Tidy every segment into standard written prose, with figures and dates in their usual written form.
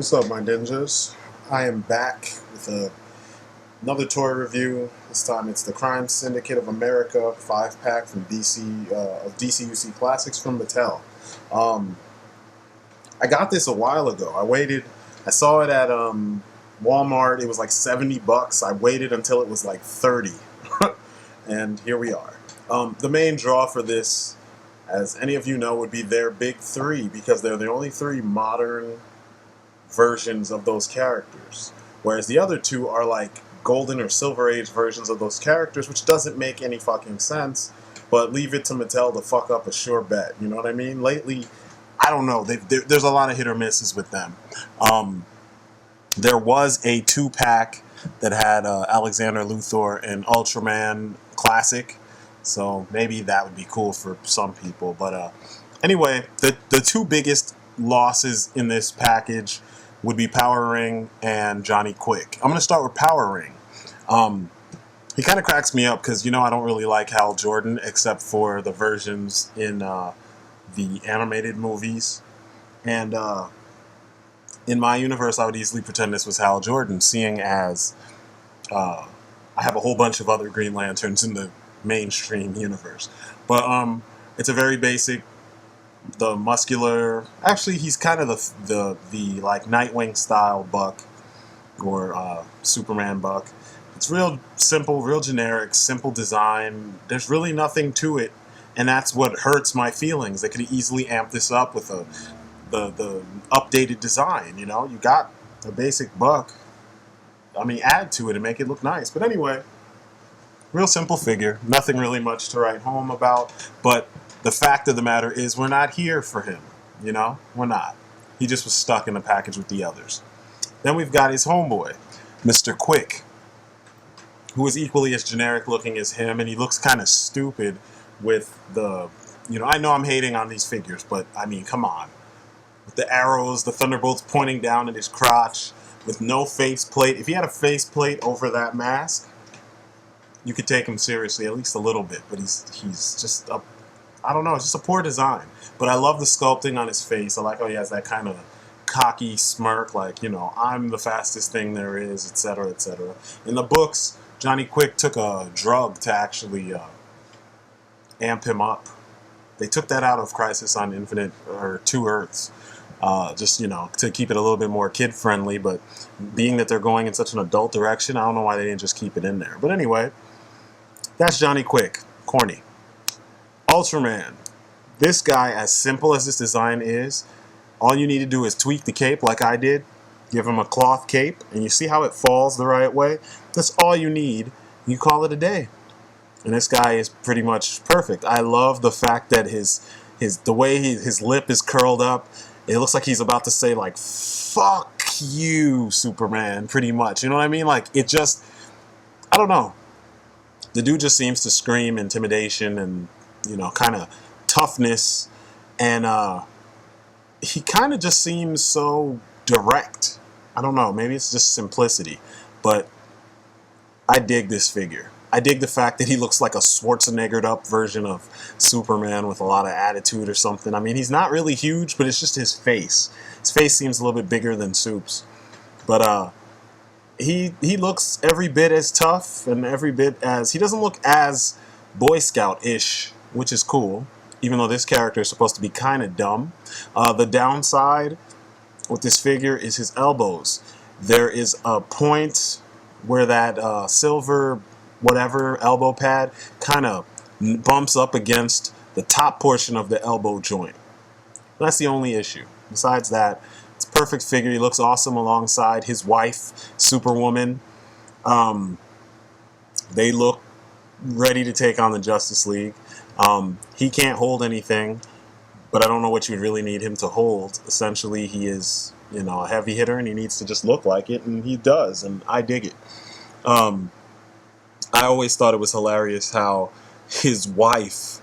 What's up, my ninjas? I am back with another toy review. This time it's the Crime Syndicate of Amerika 5-pack from DCUC Classics from Mattel. I got this a while ago. I saw it at Walmart. It was like $70. I waited until it was like 30, and here we are. The main draw for this, as any of you know, would be their big three, because they're the only three modern versions of those characters, whereas the other two are like golden or silver age versions of those characters, which doesn't make any fucking sense, but leave it to Mattel to fuck up a sure bet. You know what I mean? Lately, I don't know, there's a lot of hit or misses with them. There was a 2-pack that had Alexander Luthor and Ultraman Classic, so maybe that would be cool for some people. But anyway, the two biggest losses in this package would be Power Ring and Johnny Quick. I'm going to start with Power Ring. He kind of cracks me up because, you know, I don't really like Hal Jordan except for the versions in the animated movies. And in my universe, I would easily pretend this was Hal Jordan, seeing as I have a whole bunch of other Green Lanterns in the mainstream universe. But it's a very basic, the muscular, actually he's kind of the like Nightwing style Buck, or Superman Buck. It's real simple, real generic, simple design. There's really nothing to it, and that's what hurts my feelings. They could easily amp this up with the updated design. You know, you got a basic Buck. I mean, add to it and make it look nice. But anyway, real simple figure. Nothing really much to write home about, but the fact of the matter is we're not here for him, you know? We're not. He just was stuck in the package with the others. Then we've got his homeboy, Mr. Quick, who is equally as generic looking as him, and he looks kind of stupid with the, you know, I know I'm hating on these figures, but I mean, come on. With the arrows, the thunderbolts pointing down at his crotch, with no faceplate. If he had a faceplate over that mask, you could take him seriously, at least a little bit, but he's just a, I don't know, it's just a poor design. But I love the sculpting on his face. I like how he has that kind of cocky smirk, like, you know, I'm the fastest thing there is, etc., etc. In the books, Johnny Quick took a drug to actually amp him up. They took that out of Crisis on Infinite, or Two Earths, just, you know, to keep it a little bit more kid-friendly, but being that they're going in such an adult direction, I don't know why they didn't just keep it in there. But anyway, that's Johnny Quick. Corny. Ultraman. This guy, as simple as this design is, all you need to do is tweak the cape like I did, give him a cloth cape, and you see how it falls the right way? That's all you need. You call it a day. And this guy is pretty much perfect. I love the fact that the way his lip is curled up, it looks like he's about to say, like, fuck you, Superman, pretty much. You know what I mean? Like, it just, I don't know. The dude just seems to scream intimidation and, you know, kind of toughness, and he kind of just seems so direct. I don't know, maybe it's just simplicity, but I dig this figure. I dig the fact that he looks like a Schwarzeneggered up version of Superman with a lot of attitude or something. I mean, he's not really huge, but it's just his face. His face seems a little bit bigger than Soup's, but he looks every bit as tough, and every bit as, he doesn't look as Boy Scout-ish, which is cool, even though this character is supposed to be kind of dumb. The downside with this figure is his elbows. There is a point where that silver whatever elbow pad kind of bumps up against the top portion of the elbow joint. That's the only issue. Besides that, it's a perfect figure. He looks awesome alongside his wife, Superwoman. They look ready to take on the Justice League. He can't hold anything, but I don't know what you would really need him to hold. Essentially, he is, you know, a heavy hitter, and he needs to just look like it, and he does, and I dig it. I always thought it was hilarious how his wife,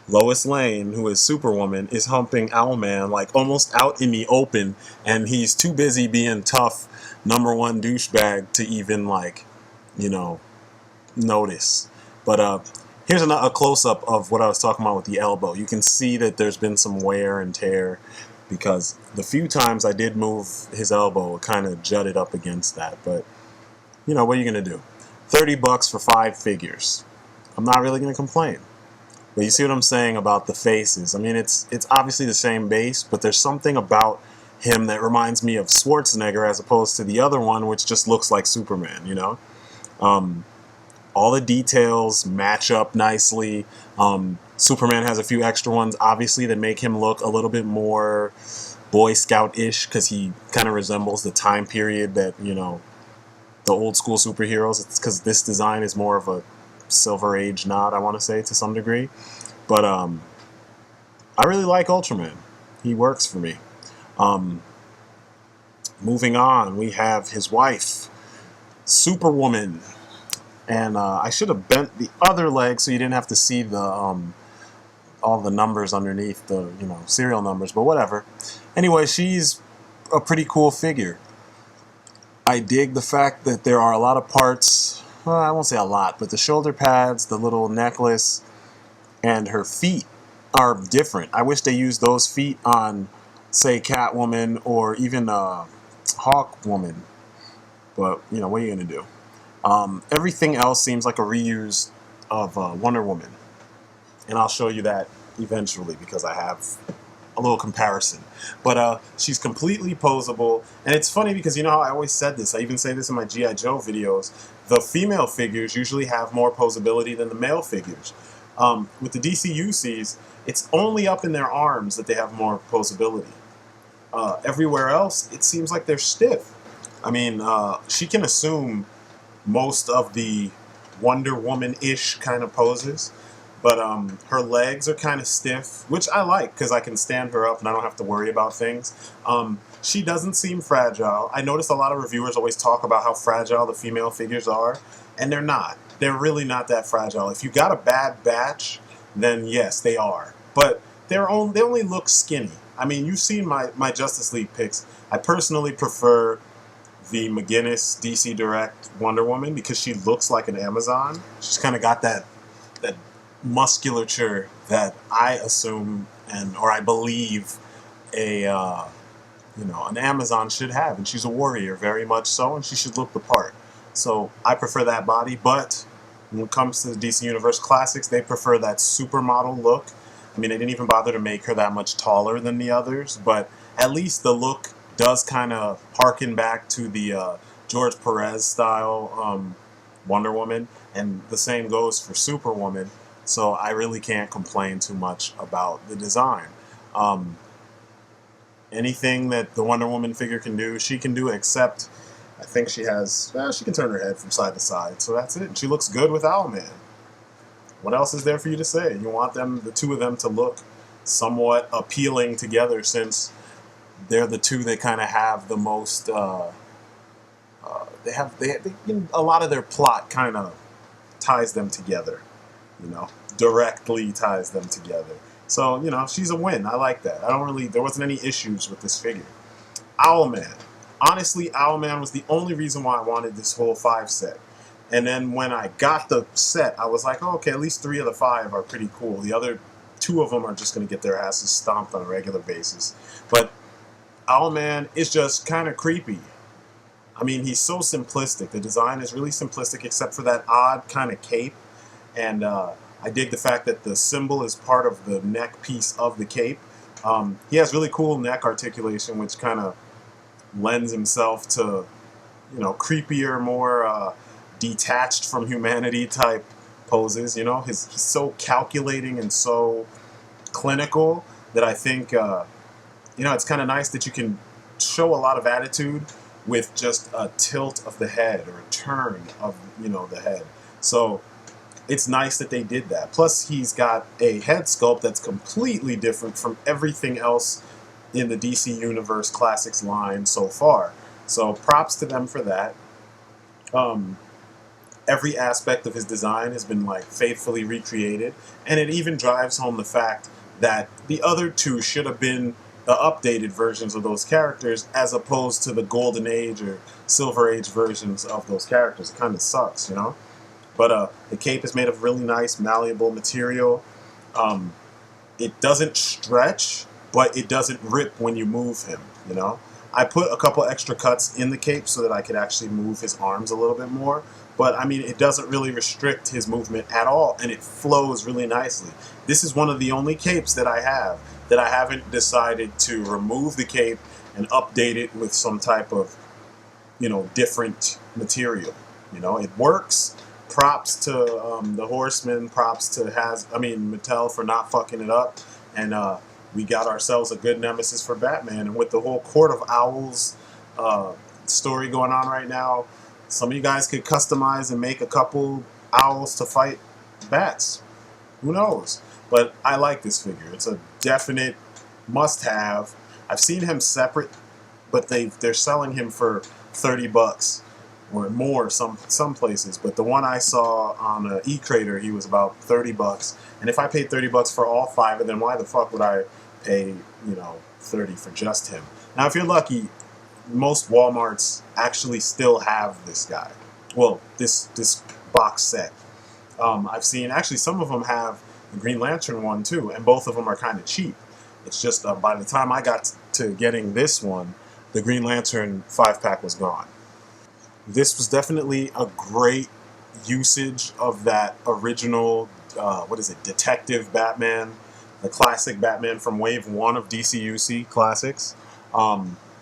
Lois Lane, who is Superwoman, is humping Allman, like, almost out in the open, and he's too busy being tough, #1 douchebag to even, like, you know, notice. But here's a close-up of what I was talking about with the elbow. You can see that there's been some wear and tear. because the few times I did move his elbow, it kind of jutted up against that. But, you know, what are you going to do? $30 for 5 figures. I'm not really going to complain. But you see what I'm saying about the faces. I mean, it's obviously the same base, but there's something about him that reminds me of Schwarzenegger as opposed to the other one, which just looks like Superman, you know? All the details match up nicely. Superman has a few extra ones, obviously, that make him look a little bit more Boy Scout-ish, because he kind of resembles the time period that, you know, the old school superheroes. It's because this design is more of a Silver Age nod, I want to say, to some degree. But I really like Ultraman. He works for me. Moving on, we have his wife, Superwoman. And I should have bent the other leg so you didn't have to see the all the numbers underneath the, you know, serial numbers, but whatever. Anyway, she's a pretty cool figure. I dig the fact that there are a lot of parts, well, I won't say a lot, but the shoulder pads, the little necklace, and her feet are different. I wish they used those feet on, say, Catwoman or even Hawkwoman. But, you know, what are you going to do? Everything else seems like a reuse of Wonder Woman. And I'll show you that eventually because I have a little comparison. But she's completely posable. And it's funny because you know how I always said this. I even say this in my G.I. Joe videos. The female figures usually have more posability than the male figures. With the DCUCs, it's only up in their arms that they have more posability. Everywhere else, it seems like they're stiff. I mean, she can assume most of the Wonder Woman-ish kind of poses, but her legs are kind of stiff, which I like because I can stand her up and I don't have to worry about things. She doesn't seem fragile. I noticed a lot of reviewers always talk about how fragile the female figures are, and they're not. They're really not that fragile. If you got a bad batch, then yes, they are. But they only look skinny. I mean, you've seen my Justice League picks. I personally prefer the McGuinness DC Direct Wonder Woman because she looks like an Amazon. She's kind of got that musculature that I assume or I believe an Amazon should have, and she's a warrior, very much so, and she should look the part. So I prefer that body, but when it comes to the DC Universe Classics, they prefer that supermodel look. I mean, they didn't even bother to make her that much taller than the others, but at least the look does kind of harken back to the George Perez style Wonder Woman, and the same goes for Superwoman, so I really can't complain too much about the design. Anything that the Wonder Woman figure can do, she can do, except I think she can turn her head from side to side, so that's it. She looks good with Allman. What else is there for you to say? You want the two of them to look somewhat appealing together, since they're the two that kind of have the most, a lot of their plot kind of ties them together, you know, directly ties them together. So, you know, she's a win. I like that. There wasn't any issues with this figure. Owlman. Honestly, Owlman was the only reason why I wanted this whole 5 set. And then when I got the set, I was like, oh, okay, at least 3 of the 5 are pretty cool. The other 2 of them are just going to get their asses stomped on a regular basis. But Allman is just kind of creepy. I mean, he's so simplistic. The design is really simplistic except for that odd kind of cape. And I dig the fact that the symbol is part of the neck piece of the cape. He has really cool neck articulation, which kind of lends himself to, you know, creepier, more detached from humanity type poses. You know, he's so calculating and so clinical that I think, you know, it's kind of nice that you can show a lot of attitude with just a tilt of the head or a turn of, you know, the head. So it's nice that they did that. Plus, he's got a head sculpt that's completely different from everything else in the DC Universe Classics line so far. So props to them for that. Every aspect of his design has been like faithfully recreated, and it even drives home the fact that the other 2 should have been the updated versions of those characters as opposed to the Golden Age or Silver Age versions of those characters. It kind of sucks, you know? But the cape is made of really nice, malleable material. It doesn't stretch, but it doesn't rip when you move him, you know? I put a couple extra cuts in the cape so that I could actually move his arms a little bit more. But, I mean, it doesn't really restrict his movement at all, and it flows really nicely. This is one of the only capes that I have that I haven't decided to remove the cape and update it with some type of, you know, different material. You know, it works. Props to the Horseman. Props to Mattel for not fucking it up. And we got ourselves a good nemesis for Batman. And with the whole Court of Owls story going on right now, some of you guys could customize and make a couple owls to fight bats. Who knows? But I like this figure. It's a definite must-have. I've seen him separate, but they're selling him for $30 or more some places. But the one I saw on E-Crater, he was about $30. And if I paid $30 for all 5 of them, why the fuck would I pay, you know, $30 for just him? Now, if you're lucky, most Walmarts actually still have this guy. Well, this box set. I've seen actually some of them have the Green Lantern one too, and both of them are kind of cheap. It's just by the time I got to getting this one, the Green Lantern 5-pack was gone. This was definitely a great usage of that original, Detective Batman, the classic Batman from Wave 1 of DCUC Classics.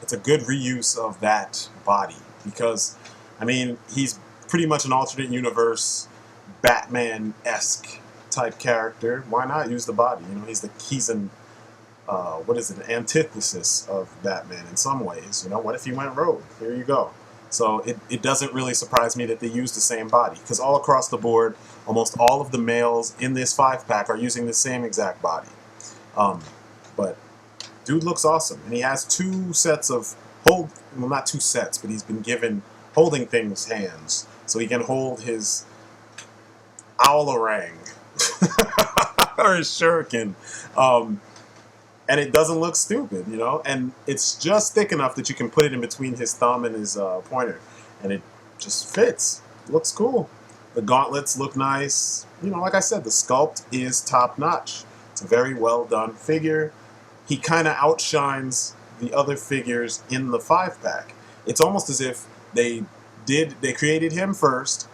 It's a good reuse of that body because, I mean, he's pretty much an alternate universe Batman-esque type character. Why not use the body? You know, he's an antithesis of Batman in some ways. You know, what if he went rogue? Here you go. So it doesn't really surprise me that they use the same body because all across the board, almost all of the males in this 5-pack are using the same exact body. But dude looks awesome, and he has 2 sets of not 2 sets, but he's been given holding things hands, so he can hold his owlarang or his shuriken, and it doesn't look stupid, you know, and it's just thick enough that you can put it in between his thumb and his pointer, and it just fits. It looks cool. The gauntlets look nice. You know, like I said, the sculpt is top notch. It's a very well done figure. He kind of outshines the other figures in the 5-pack. It's almost as if they created him first,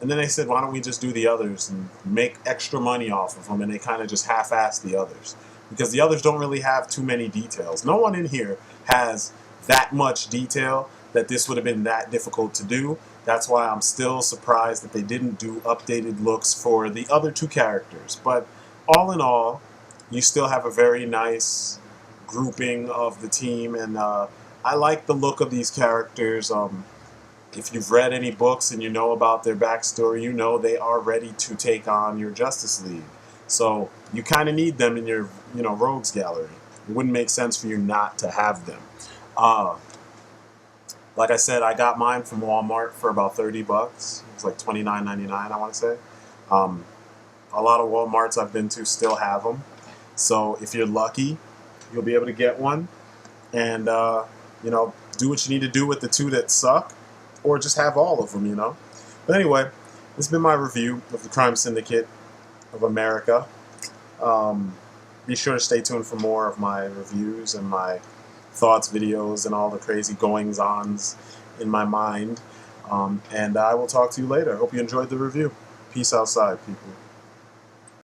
and then they said, why don't we just do the others and make extra money off of them, and they kind of just half-assed the others. Because the others don't really have too many details. No one in here has that much detail that this would have been that difficult to do. That's why I'm still surprised that they didn't do updated looks for the other 2 characters. But all in all, you still have a very nice grouping of the team, and I like the look of these characters. If you've read any books and you know about their backstory, you know they are ready to take on your Justice League. So you kind of need them in your, you know, rogues gallery. It wouldn't make sense for you not to have them. Like I said, I got mine from Walmart for about $30. It was like $29.99, I want to say. A lot of Walmarts I've been to still have them. So if you're lucky, you'll be able to get one. And, you know, do what you need to do with the 2 that suck. Or just have all of them, you know. But anyway, this has been my review of the Crime Syndicate of Amerika. Be sure to stay tuned for more of my reviews and my thoughts videos and all the crazy goings-ons in my mind. And I will talk to you later. Hope you enjoyed the review. Peace outside, people.